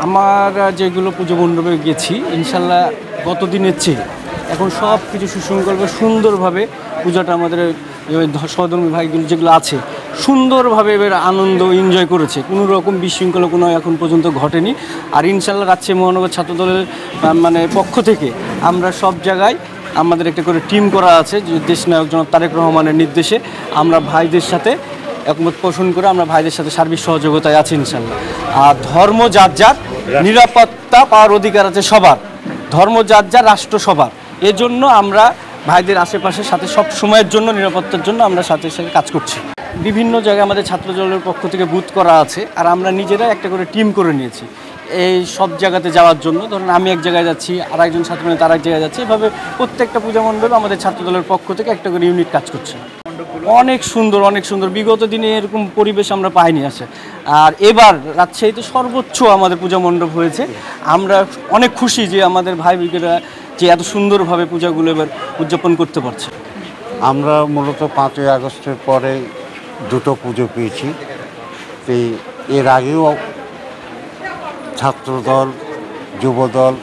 আমার যেগুলো পুজো মণ্ডপে গেছি ইনশাল্লাহ গত দিনের চেয়ে এখন সব কিছু সুশৃঙ্খলভাবে সুন্দরভাবে পূজাটা আমাদের সহধর্মী ভাইগুলো যেগুলো আছে সুন্দরভাবে এবার আনন্দ এনজয় করেছে, কোনো রকম বিশৃঙ্খলা কোনো এখন পর্যন্ত ঘটেনি। আর ইনশাল্লাহ রাজশাহী মহানগর ছাত্রদলের মানে পক্ষ থেকে আমরা সব জায়গায় আমাদের একটা করে টিম করা আছে, যে দেশনায়ক জনাব তারেক রহমানের নির্দেশে আমরা ভাইদের সাথে একমত পোষণ করে আমরা ভাইদের সাথে সার্বিক সহযোগিতায় আছি ইনশাল্লাহ। আর ধর্ম যার যার, নিরাপত্তা পাওয়ার অধিকার আছে সবার, ধর্ম যার যার, রাষ্ট্র সবার। এজন্য আমরা ভাইদের আশেপাশের সাথে সব সময়ের জন্য নিরাপত্তার জন্য আমরা সাথে সাথে কাজ করছি। বিভিন্ন জায়গায় আমাদের ছাত্রদলের পক্ষ থেকে বুথ করা আছে, আর আমরা নিজেরা একটা করে টিম করে নিয়েছি এই সব জায়গাতে যাওয়ার জন্য। ধরুন আমি এক জায়গায় যাচ্ছি, আর একজন ছাত্র তার এক জায়গায় যাচ্ছে, এভাবে প্রত্যেকটা পূজা মণ্ডপে আমাদের ছাত্রদলের পক্ষ থেকে একটা করে ইউনিট কাজ করছে। অনেক সুন্দর, অনেক সুন্দর। বিগত দিনে এরকম পরিবেশ আমরা পাইনি আসে। আর এবার রাজশাহীতে সর্বোচ্চ আমাদের পূজা মণ্ডপ হয়েছে। আমরা অনেক খুশি যে আমাদের ভাই বোনেরা যে এত সুন্দরভাবে পূজাগুলো এবার উদযাপন করতে পারছে। আমরা মূলত 5ই আগস্টের পরে দুটো পুজো পেয়েছি। তো এর আগেও ছাত্রদল, যুবদল,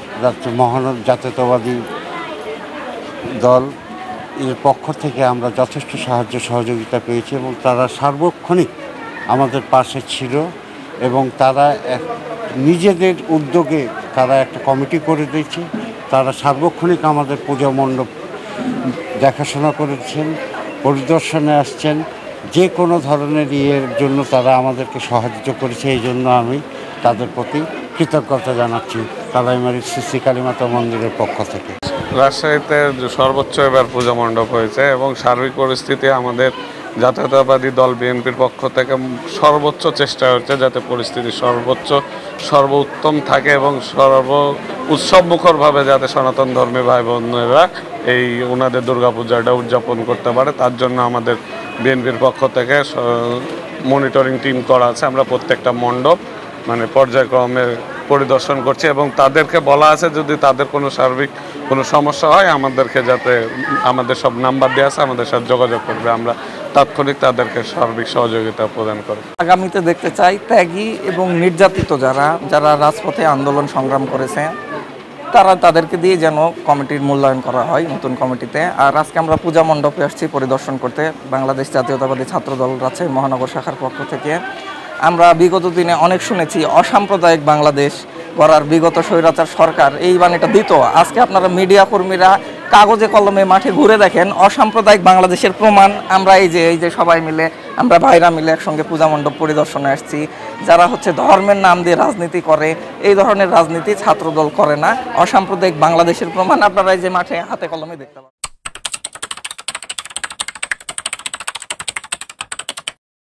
মহানগর জাতীয়তাবাদী দল এর পক্ষ থেকে আমরা যথেষ্ট সাহায্য সহযোগিতা পেয়েছি এবং তারা সার্বক্ষণিক আমাদের পাশে ছিল এবং তারা নিজেদের উদ্যোগে তারা একটা কমিটি করে দিয়েছে। তারা সার্বক্ষণিক আমাদের পূজা মণ্ডপ দেখাশোনা করেছেন, পরিদর্শনে আসছেন, যে কোনো ধরনের ইয়ের জন্য তারা আমাদেরকে সাহায্য করেছে। এই জন্য আমি তাদের প্রতি কৃতজ্ঞতা জানাচ্ছি কালাইমারির শ্রী কালীমাতা মন্দিরের পক্ষ থেকে। রাজশাহীতে সর্বোচ্চ এবার পূজা মণ্ডপ হয়েছে এবং সার্বিক পরিস্থিতি আমাদের জাতীয়তাবাদী দল বিএনপির পক্ষ থেকে সর্বোচ্চ চেষ্টা হচ্ছে যাতে পরিস্থিতি সর্বোত্তম থাকে এবং উৎসবমুখরভাবে যাতে সনাতন ধর্মী ভাই বোনেরা এই ওনাদের দুর্গাপূজাটা উদযাপন করতে পারে, তার জন্য আমাদের বিএনপির পক্ষ থেকে মনিটরিং টিম করা আছে। আমরা প্রত্যেকটা মণ্ডপ মানে পর্যায়ক্রমে পরিদর্শন করছি এবং তাদেরকে বলা আছে যদি তাদের কোনো সার্বিক কোনো সমস্যা হয় আমাদেরকে যাতে, আমাদের সব নাম্বার দেওয়া আছে, আমাদের সাথে যোগাযোগ করবে, আমরা তাৎক্ষণিক তাদেরকে সার্বিক সহযোগিতা প্রদান করব। আগামীতে দেখতে চাই ত্যাগী এবং নির্যাতিত যারা রাজপথে আন্দোলন সংগ্রাম করেছে তাদেরকে দিয়ে যেন কমিটির মূল্যায়ন করা হয় নতুন কমিটিতে। আর আজকে আমরা পূজা মণ্ডপে আসছি পরিদর্শন করতে বাংলাদেশ জাতীয়তাবাদী ছাত্রদল রাজশাহী মহানগর শাখার পক্ষ থেকে। আমরা বিগত দিনে অনেক শুনেছি অসাম্প্রদায়িক বাংলাদেশ গড়ার বিগত স্বৈরাচার সরকার এই বাণীটা দিত। আজকে আপনারা মিডিয়া কর্মীরা কাগজে কলমে মাঠে ঘুরে দেখেন অসাম্প্রদায়িক বাংলাদেশের প্রমাণ। আমরা এই যে সবাই মিলে, আমরা ভাইরা মিলে একসঙ্গে পূজা মণ্ডপ পরিদর্শনে আসছি। যারা ধর্মের নাম দিয়ে রাজনীতি করে, এই ধরনের রাজনীতি ছাত্রদল করে না। অসাম্প্রদায়িক বাংলাদেশের প্রমাণ আপনারা এই যে মাঠে হাতে কলমে দেখতে পাবেন।